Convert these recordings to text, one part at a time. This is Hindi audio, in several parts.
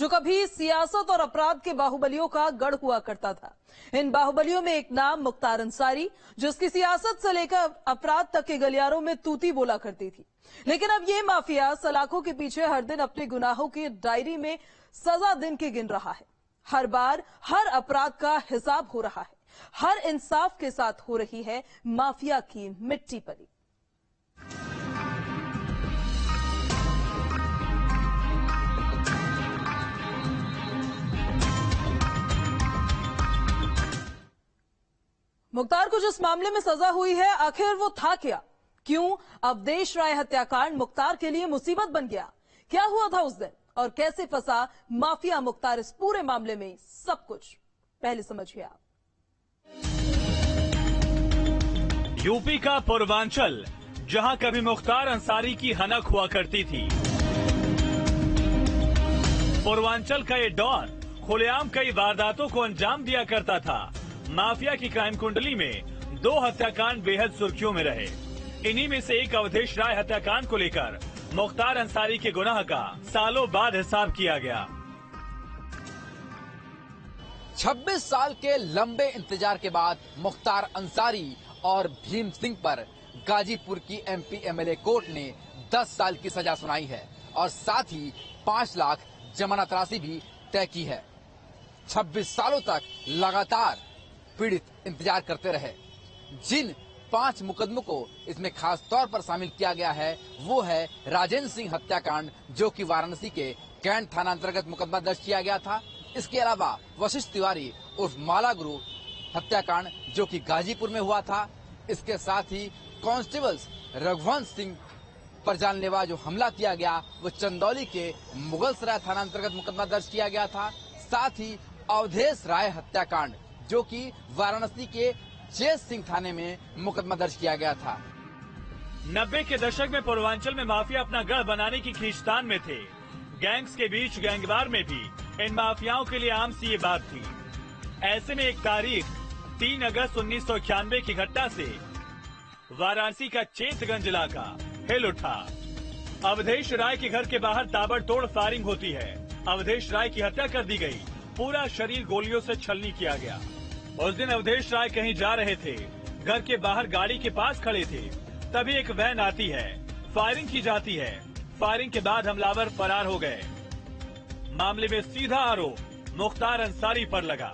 जो कभी सियासत और अपराध के बाहुबलियों का गढ़ हुआ करता था। इन बाहुबलियों में एक नाम मुख्तार अंसारी, जिसकी सियासत से लेकर अपराध तक के गलियारों में तूती बोला करती थी। लेकिन अब ये माफिया सलाखों के पीछे हर दिन अपने गुनाहों की डायरी में सजा दिन के गिन रहा है। हर बार हर अपराध का हिसाब हो रहा है। हर इंसाफ के साथ हो रही है माफिया की मिट्टी पली। मुख्तार को जिस मामले में सजा हुई है, आखिर वो था क्या? क्यों अवधेश राय हत्याकांड मुख्तार के लिए मुसीबत बन गया? क्या हुआ था उस दिन और कैसे फंसा माफिया मुख्तार इस पूरे मामले में? सब कुछ पहले समझिए आप। यूपी का पूर्वांचल, जहां कभी मुख्तार अंसारी की हनक हुआ करती थी। पूर्वांचल का ये डॉन खुलेआम कई वारदातों को अंजाम दिया करता था। माफिया की क्राइम कुंडली में 2 हत्याकांड बेहद सुर्खियों में रहे। इन्हीं में से एक अवधेश राय हत्याकांड को लेकर मुख्तार अंसारी के गुनाह का सालों बाद हिसाब किया गया। 26 साल के लंबे इंतजार के बाद मुख्तार अंसारी और भीम सिंह पर गाजीपुर की एमपी एमएलए कोर्ट ने 10 साल की सजा सुनाई है और साथ ही 5 लाख जमानत राशि भी तय की है। 26 सालों तक लगातार पीड़ित इंतजार करते रहे। जिन 5 मुकदमों को इसमें खास तौर पर शामिल किया गया है वो है राजेंद्र सिंह हत्याकांड, जो कि वाराणसी के कैंट थाना अंतर्गत मुकदमा दर्ज किया गया था। इसके अलावा वशिष्ठ तिवारी उर्फ माला गुरु हत्याकांड, जो कि गाजीपुर में हुआ था। इसके साथ ही कांस्टेबल्स रघुवंश सिंह पर जानलेवा जो हमला किया गया वो चंदौली के मुगलसराय थाना अंतर्गत मुकदमा दर्ज किया गया था। साथ ही अवधेश राय हत्याकांड, जो कि वाराणसी के चेत सिंह थाने में मुकदमा दर्ज किया गया था। 90 के दशक में पूर्वांचल में माफिया अपना गढ़ बनाने की खींचतान में थे। गैंग्स के बीच गैंगवार में भी इन माफियाओं के लिए आम सी ये बात थी। ऐसे में एक तारीख 3 अगस्त 1991 की घटना से वाराणसी का चेतगंज इलाका हिल उठा। अवधेश राय के घर के बाहर ताबड़तोड़ फायरिंग होती है। अवधेश राय की हत्या कर दी गई। पूरा शरीर गोलियों से छलनी किया गया। उस दिन अवधेश राय कहीं जा रहे थे। घर के बाहर गाड़ी के पास खड़े थे, तभी एक वैन आती है। फायरिंग की जाती है। फायरिंग के बाद हमलावर फरार हो गए। मामले में सीधा आरोप मुख्तार अंसारी पर लगा।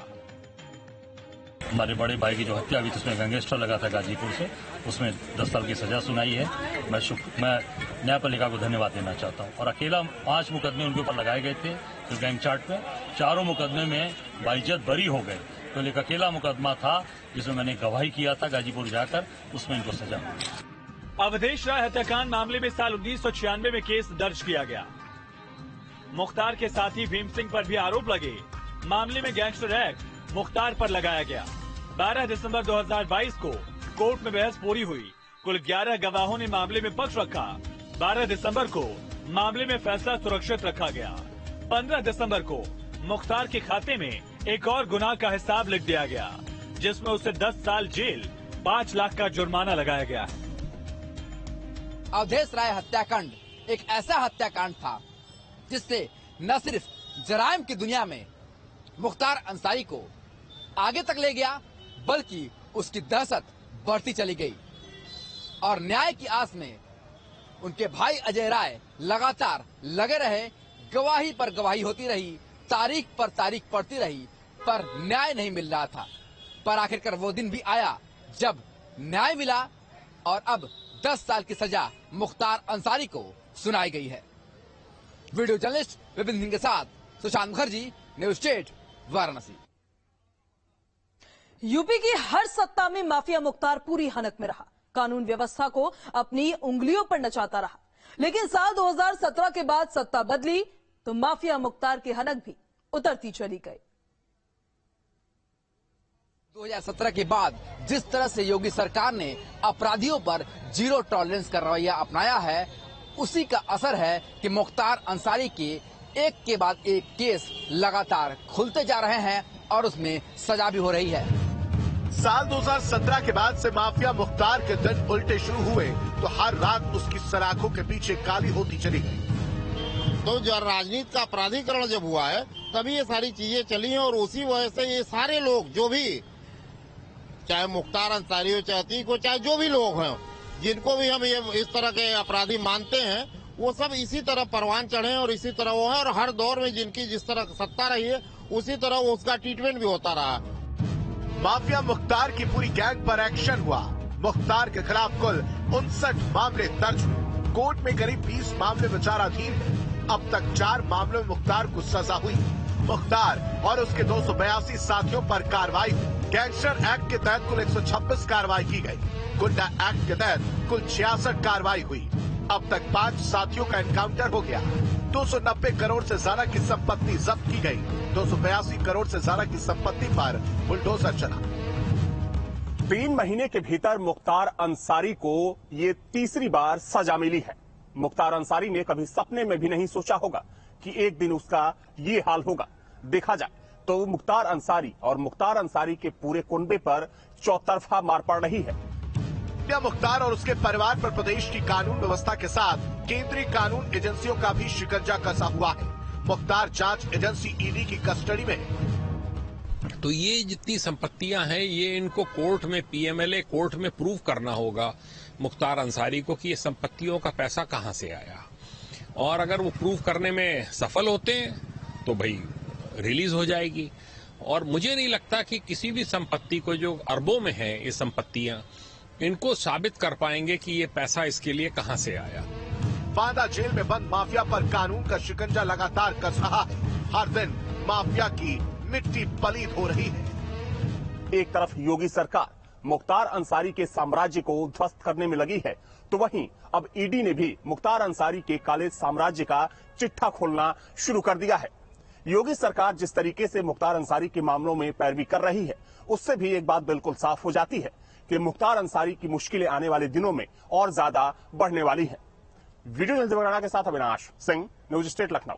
हमारे बड़े भाई की जो हत्या हुई थी उसमें गैंगस्टर लगा था गाजीपुर से, उसमें 10 साल की सजा सुनाई है। मैं न्यायपालिका को धन्यवाद देना चाहता हूँ। और अकेला 5 मुकदमे उनके ऊपर लगाए गए थे तो गैंग चार्ट में 4 मुकदमे में बाइज्जत बरी हो गए। तो एक अकेला मुकदमा था जिसमें मैंने गवाही किया था गाजीपुर जाकर, उसमें इनको सजा हुई। अवधेश राय हत्याकांड मामले में साल 1996 में केस दर्ज किया गया। मुख्तार के साथी भीम सिंह पर भी आरोप लगे। मामले में गैंगस्टर एक्ट मुख्तार पर लगाया गया। 12 दिसंबर 2022 को कोर्ट में बहस पूरी हुई। कुल 11 गवाहों ने मामले में पक्ष रखा। 12 दिसंबर को मामले में फैसला सुरक्षित रखा गया। 15 दिसंबर को मुख्तार के खाते में एक और गुनाह का हिसाब लिख दिया गया, जिसमें उसे 10 साल जेल, 5 लाख का जुर्माना लगाया गया है। अवधेश राय हत्याकांड एक ऐसा हत्याकांड था जिससे न सिर्फ जराइम की दुनिया में मुख्तार अंसारी को आगे तक ले गया, बल्कि उसकी दहशत बढ़ती चली गई। और न्याय की आस में उनके भाई अजय राय लगातार लगे रहे। गवाही पर गवाही होती रही, तारीख पर तारीख पड़ती रही, पर न्याय नहीं मिल रहा था। पर आखिरकार वो दिन भी आया जब न्याय मिला और अब 10 साल की सजा मुख्तार अंसारी को सुनाई गई है। वीडियो जर्नलिस्ट विपिन सिंह के साथ Sushant Mukherjee, news state, Varanasi. UP की हर सत्ता में माफिया मुख्तार पूरी हनक में रहा। कानून व्यवस्था को अपनी उंगलियों पर नचाता रहा। लेकिन साल 2017 के बाद सत्ता बदली तो माफिया मुख्तार की हनक भी उतरती चली गई। 2017 के बाद जिस तरह से योगी सरकार ने अपराधियों पर जीरो टॉलरेंस का रवैया अपनाया है, उसी का असर है कि मुख्तार अंसारी के एक के बाद एक केस लगातार खुलते जा रहे हैं और उसमें सजा भी हो रही है। साल 2017 के बाद से माफिया मुख्तार के दिन उल्टे शुरू हुए तो हर रात उसकी सलाखों के पीछे काली होती चली गई। तो जो राजनीति का अपराधीकरण जब हुआ है तभी ये सारी चीजें चली हैं और उसी वजह से ये सारे लोग जो भी, चाहे मुख्तार अंसारी हो, चाहे अतीक हो, चाहे जो भी लोग हैं जिनको भी हम ये इस तरह के अपराधी मानते हैं, वो सब इसी तरह परवान चढ़े और इसी तरह वो है और हर दौर में जिनकी जिस तरह सत्ता रही है उसी तरह उसका ट्रीटमेंट भी होता रहा। माफिया मुख्तार की पूरी गैंग पर एक्शन हुआ। मुख्तार के खिलाफ कुल 59 मामले दर्ज हुए। कोर्ट में करीब 20 मामले विचाराधीन हैं। अब तक 4 मामलों में मुख्तार को सजा हुई। मुख्तार और उसके 282 साथियों पर कार्रवाई हुई। गैंगस्टर एक्ट के तहत कुल 126 कार्रवाई की गई। गुंडा एक्ट के तहत कुल 66 कार्रवाई हुई। अब तक 5 साथियों का एनकाउंटर हो गया। 290 करोड़ से ज्यादा की संपत्ति जब्त की गई। 282 करोड़ से ज्यादा की संपत्ति पर बुलडोजर चला। 3 महीने के भीतर मुख्तार अंसारी को ये तीसरी बार सजा मिली है। मुख्तार अंसारी ने कभी सपने में भी नहीं सोचा होगा कि एक दिन उसका ये हाल होगा। देखा जाए तो मुख्तार अंसारी और मुख्तार अंसारी के पूरे कुनबे पर चौतरफा मार पड़ रही है। मुख्तार और उसके परिवार पर प्रदेश की कानून व्यवस्था के साथ केंद्रीय कानून एजेंसियों का भी शिकंजा कसा हुआ है। मुख्तार जांच एजेंसी ईडी की कस्टडी में है। तो ये जितनी संपत्तियां हैं ये इनको कोर्ट में, पीएमएलए कोर्ट में प्रूव करना होगा मुख्तार अंसारी को कि ये संपत्तियों का पैसा कहां से आया, और अगर वो प्रूव करने में सफल होते हैं तो भाई रिलीज हो जाएगी। और मुझे नहीं लगता कि किसी भी संपत्ति को, जो अरबों में है ये संपत्तियां, इनको साबित कर पाएंगे कि ये पैसा इसके लिए कहां से आया। बांदा जेल में बंद माफिया पर कानून का शिकंजा लगातार कस रहा है। हर दिन माफिया की मिट्टी पलीद हो रही है। एक तरफ योगी सरकार मुख्तार अंसारी के साम्राज्य को ध्वस्त करने में लगी है, तो वहीं अब ईडी ने भी मुख्तार अंसारी के काले साम्राज्य का चिट्ठा खोलना शुरू कर दिया है। योगी सरकार जिस तरीके से मुख्तार अंसारी के मामलों में पैरवी कर रही है, उससे भी एक बात बिल्कुल साफ हो जाती है कि मुख्तार अंसारी की मुश्किलें आने वाले दिनों में और ज्यादा बढ़ने वाली हैं। वीडियो के साथ अविनाश सिंह, न्यूज स्टेट लखनऊ।